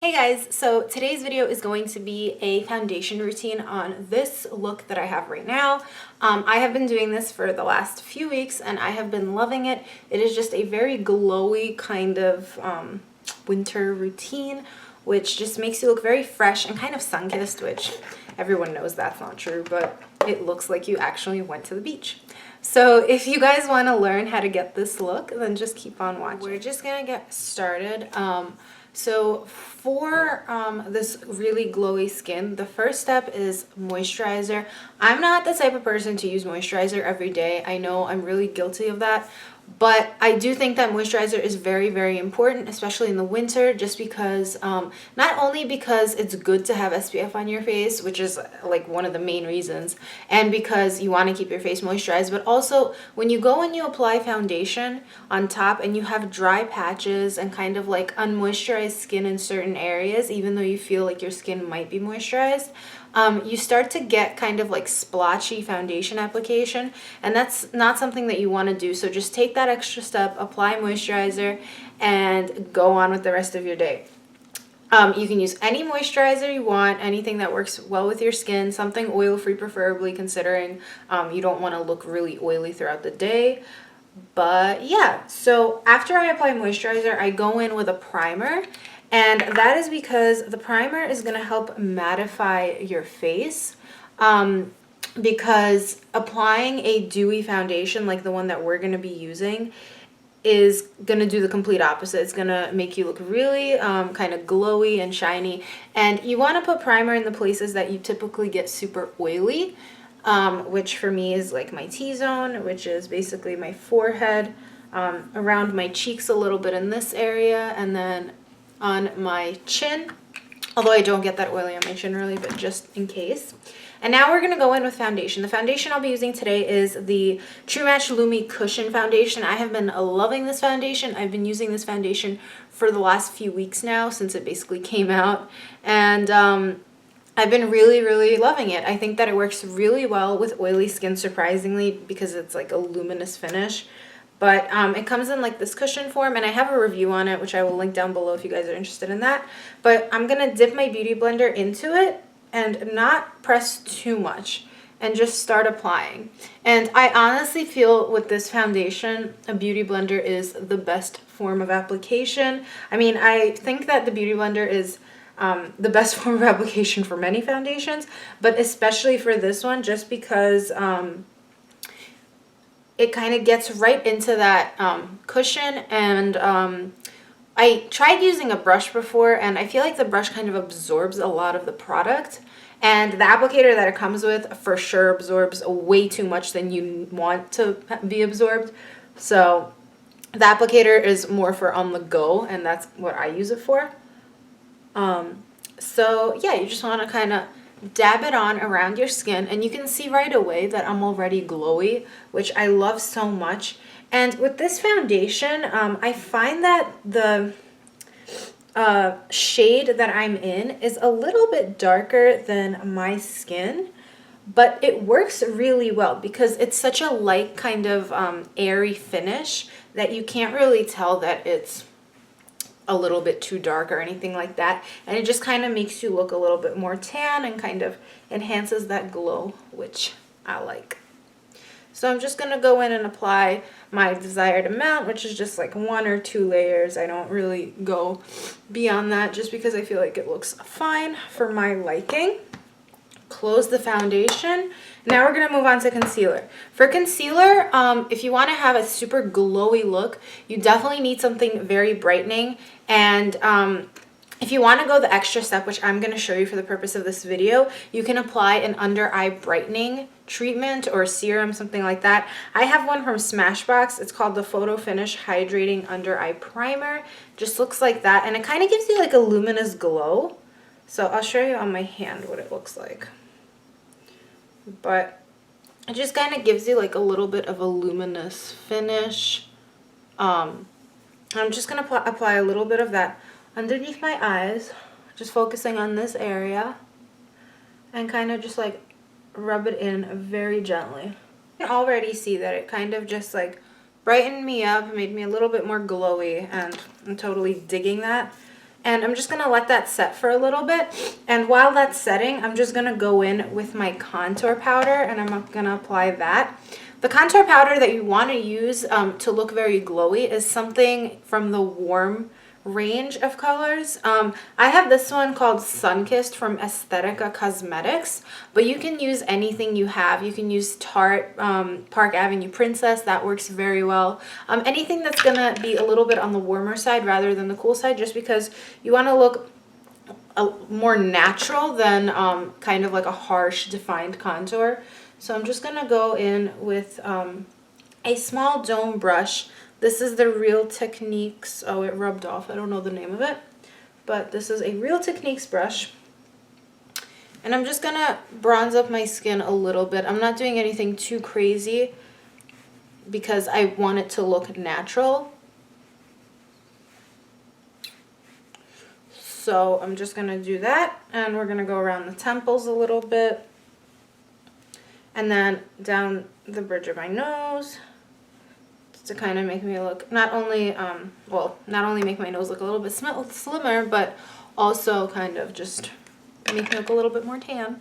Hey guys, so today's video is going to be a foundation routine on this look that I have right now. I have been doing this for the last few weeks and I have been loving it. It is just a very glowy kind of winter routine, which just makes you look very fresh and kind of sun-kissed, which everyone knows that's not true, but it looks like you actually went to the beach. So if you guys want to learn how to get this look, then just keep on watching. We're just gonna get started. So for this really glowy skin, the first step is moisturizer. I'm not the type of person to use moisturizer every day. I know I'm really guilty of that. But I do think that moisturizer is very, very important, especially in the winter, just because, not only because it's good to have SPF on your face, which is like one of the main reasons, and because you want to keep your face moisturized, but also when you go and you apply foundation on top and you have dry patches and kind of like unmoisturized skin in certain areas, even though you feel like your skin might be moisturized, you start to get kind of like splotchy foundation application, and that's not something that you want to do. So just take that extra step, apply moisturizer, and go on with the rest of your day. You can use any moisturizer you want, anything that works well with your skin, something oil-free preferably, considering you don't want to look really oily throughout the day. But yeah, so after I apply moisturizer, I go in with a primer. And that is because the primer is going to help mattify your face. Because applying a dewy foundation like the one that we're going to be using is going to do the complete opposite. It's going to make you look really kind of glowy and shiny. And you want to put primer in the places that you typically get super oily, which for me is like my T-zone, which is basically my forehead, around my cheeks a little bit in this area, and then on my chin, although I don't get that oily on my chin really, but just in case. And now we're going to go in with foundation. The foundation I'll be using today is the True Match Lumi Cushion Foundation. I have been loving this foundation. I've been using this foundation for the last few weeks now since it basically came out. And I've been really, really loving it. I think that it works really well with oily skin, surprisingly, because it's like a luminous finish. But it comes in like this cushion form, and I have a review on it, which I will link down below if you guys are interested in that. But I'm going to dip my beauty blender into it and not press too much and just start applying. And I honestly feel with this foundation, a beauty blender is the best form of application. I mean, I think that the beauty blender is the best form of application for many foundations, but especially for this one, just because it kind of gets right into that cushion. And I tried using a brush before, and I feel like the brush kind of absorbs a lot of the product. And the applicator that it comes with for sure absorbs way too much than you want to be absorbed. So the applicator is more for on the go, and that's what I use it for. So yeah, you just want to kind of dab it on around your skin, and you can see right away that I'm already glowy, which I love so much. And with this foundation, I find that the shade that I'm in is a little bit darker than my skin, but it works really well because it's such a light kind of airy finish that you can't really tell that it's a little bit too dark or anything like that, and it just kind of makes you look a little bit more tan and kind of enhances that glow, which I like. So I'm just going to go in and apply my desired amount, which is just like 1 or 2 layers. I don't really go beyond that just because I feel like it looks fine for my liking. Close the foundation. Now we're going to move on to concealer. For concealer, if you want to have a super glowy look, you definitely need something very brightening. And if you want to go the extra step, which I'm going to show you for the purpose of this video, you can apply an under eye brightening treatment or serum, something like that. I have one from Smashbox. It's called the Photo Finish Hydrating Under Eye Primer. Just looks like that, and it kind of gives you like a luminous glow. So I'll show you on my hand what it looks like. But it just kind of gives you like a little bit of a luminous finish. I'm just going to apply a little bit of that underneath my eyes, just focusing on this area, and kind of just like rub it in very gently. You can already see that it kind of just like brightened me up, made me a little bit more glowy, and I'm totally digging that. And I'm just going to let that set for a little bit. And while that's setting, I'm just going to go in with my contour powder, and I'm going to apply that. The contour powder that you want to use to look very glowy is something from the warm range of colors. I have this one called Sunkissed from Aesthetica Cosmetics, but you can use anything you have. You can use Tarte Park Avenue Princess. That works very well. Anything that's gonna be a little bit on the warmer side rather than the cool side, just because you want to look more natural than kind of like a harsh defined contour. So I'm just gonna go in with a small dome brush. This is the Real Techniques, oh, it rubbed off, I don't know the name of it, but this is a Real Techniques brush. And I'm just gonna bronze up my skin a little bit. I'm not doing anything too crazy because I want it to look natural. So I'm just gonna do that, and we're gonna go around the temples a little bit, and then down the bridge of my nose, to kind of make me look not only make my nose look a little bit slimmer, but also kind of just make me look a little bit more tan.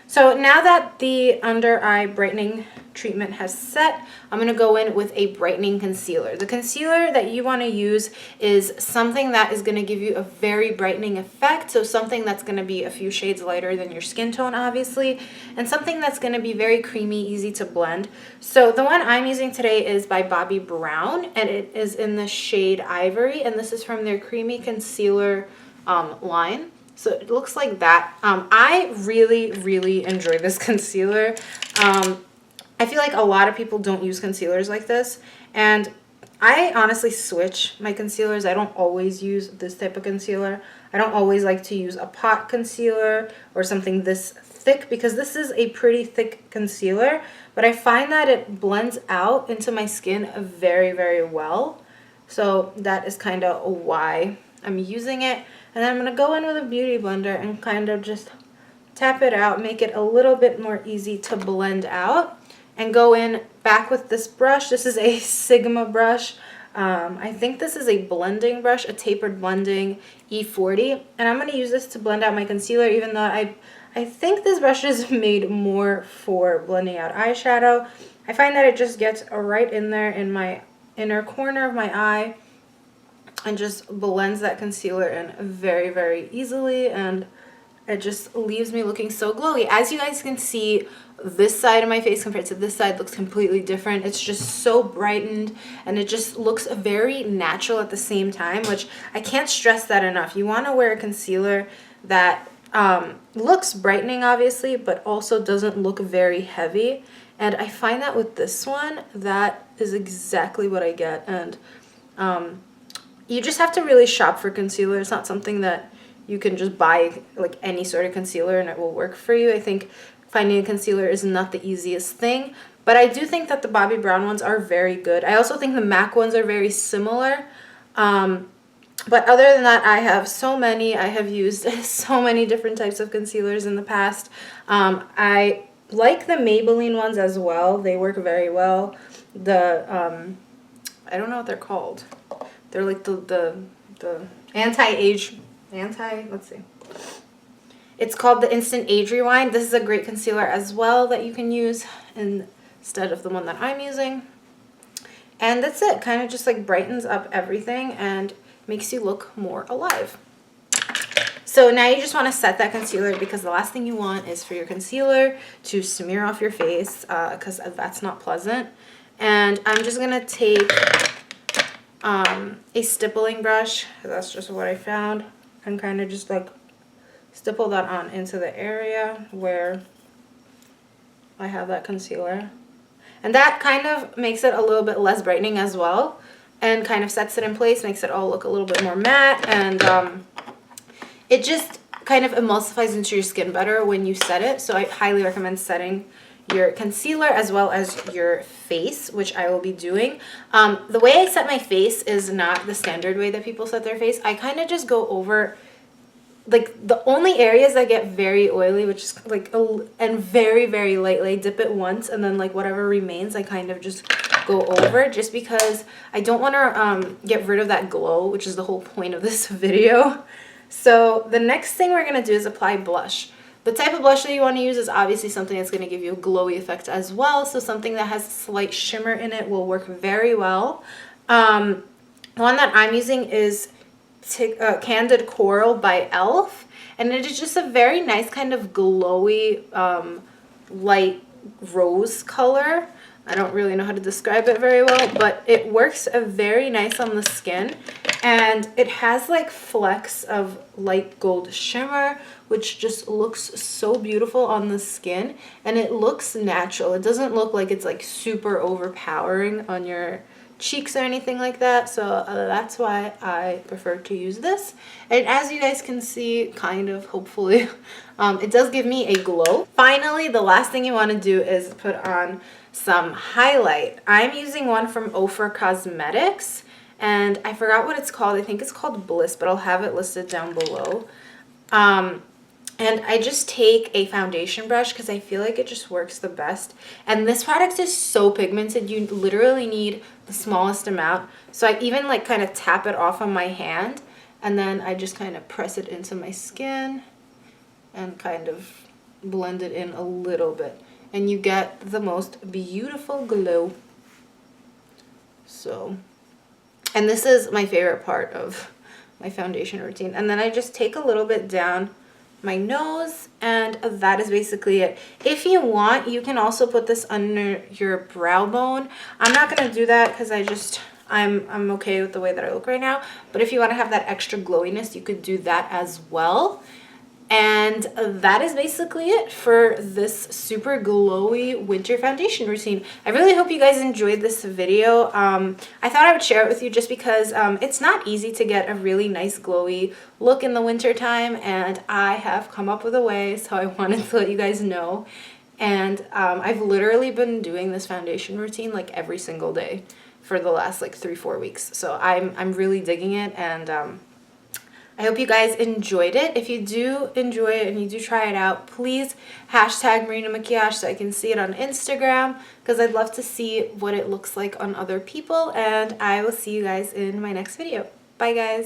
So now that the under eye brightening treatment has set, I'm going to go in with a brightening concealer. The concealer that you want to use is something that is going to give you a very brightening effect. So something that's going to be a few shades lighter than your skin tone, obviously, and something that's going to be very creamy, easy to blend. So the one I'm using today is by Bobbi Brown, and it is in the shade Ivory, and this is from their creamy concealer line. So it looks like that. I really, really enjoy this concealer. I feel like a lot of people don't use concealers like this, and I honestly switch my concealers. I don't always use this type of concealer. I don't always like to use a pot concealer or something this thick, because this is a pretty thick concealer, but I find that it blends out into my skin very, very well. So that is kind of why I'm using it. And then I'm going to go in with a beauty blender and kind of just tap it out, make it a little bit more easy to blend out, and go in back with this brush. This is a Sigma brush. I think this is a blending brush, a tapered blending E40. And I'm going to use this to blend out my concealer, even though I think this brush is made more for blending out eyeshadow. I find that it just gets right in there in my inner corner of my eye and just blends that concealer in very, very easily, and it just leaves me looking so glowy. As you guys can see, this side of my face compared to this side looks completely different. It's just so brightened, and it just looks very natural at the same time, which I can't stress that enough. You want to wear a concealer that looks brightening, obviously, but also doesn't look very heavy. And I find that with this one, that is exactly what I get. And you just have to really shop for concealer. It's not something that you can just buy like any sort of concealer and it will work for you. I think finding a concealer is not the easiest thing, but I do think that the Bobbi Brown ones are very good. I also think the MAC ones are very similar. But other than that, I have so many. I have used so many different types of concealers in the past. I like the Maybelline ones as well. They work very well. The I don't know what they're called. They're like the anti-age, let's see. It's called the Instant Age Rewind. This is a great concealer as well that you can use instead of the one that I'm using. And that's it. Kind of just like brightens up everything and makes you look more alive. So now you just want to set that concealer, because the last thing you want is for your concealer to smear off your face, because that's not pleasant. And I'm just going to take a stippling brush, that's just what I found, and kind of just like stipple that on into the area where I have that concealer. And that kind of makes it a little bit less brightening as well, and kind of sets it in place, makes it all look a little bit more matte, and it just kind of emulsifies into your skin better when you set it. So I highly recommend setting your concealer as well as your face, which I will be doing. The way I set my face is not the standard way that people set their face. I kind of just go over like the only areas that get very oily, which is like and very, very lightly, dip it once, and then like whatever remains I kind of just go over just because I don't want to get rid of that glow, which is the whole point of this video. So the next thing we're going to do is apply blush. The type of blush that you want to use is obviously something that's going to give you a glowy effect as well. So something that has slight shimmer in it will work very well. The one that I'm using is Candid Coral by e.l.f. And it is just a very nice kind of glowy light rose color. I don't really know how to describe it very well, but it works very nice on the skin. And it has like flecks of light gold shimmer, which just looks so beautiful on the skin. And it looks natural. It doesn't look like it's like super overpowering on your cheeks or anything like that. So that's why I prefer to use this. And as you guys can see, kind of, hopefully, it does give me a glow. Finally, the last thing you want to do is put on some highlight. I'm using one from Ofra Cosmetics, and I forgot what it's called. I think it's called Bliss, but I'll have it listed down below. And I just take a foundation brush because I feel like it just works the best. And this product is so pigmented, you literally need the smallest amount. So I even like kind of tap it off on my hand, and then I just kind of press it into my skin and kind of blend it in a little bit. And you get the most beautiful glow. So, and this is my favorite part of my foundation routine. And then I just take a little bit down my nose, and that is basically it. If you want, you can also put this under your brow bone. I'm not gonna do that because I'm okay with the way that I look right now. But if you want to have that extra glowiness, you could do that as well. And that is basically it for this super glowy winter foundation routine. I really hope you guys enjoyed this video. I thought I would share it with you just because it's not easy to get a really nice glowy look in the winter time, and I have come up with a way, so I wanted to let you guys know. And I've literally been doing this foundation routine like every single day for the last like 3-4 weeks. So I'm really digging it, and I hope you guys enjoyed it. If you do enjoy it and you do try it out, please hashtag Marina Maquillage so I can see it on Instagram, because I'd love to see what it looks like on other people. And I will see you guys in my next video. Bye, guys.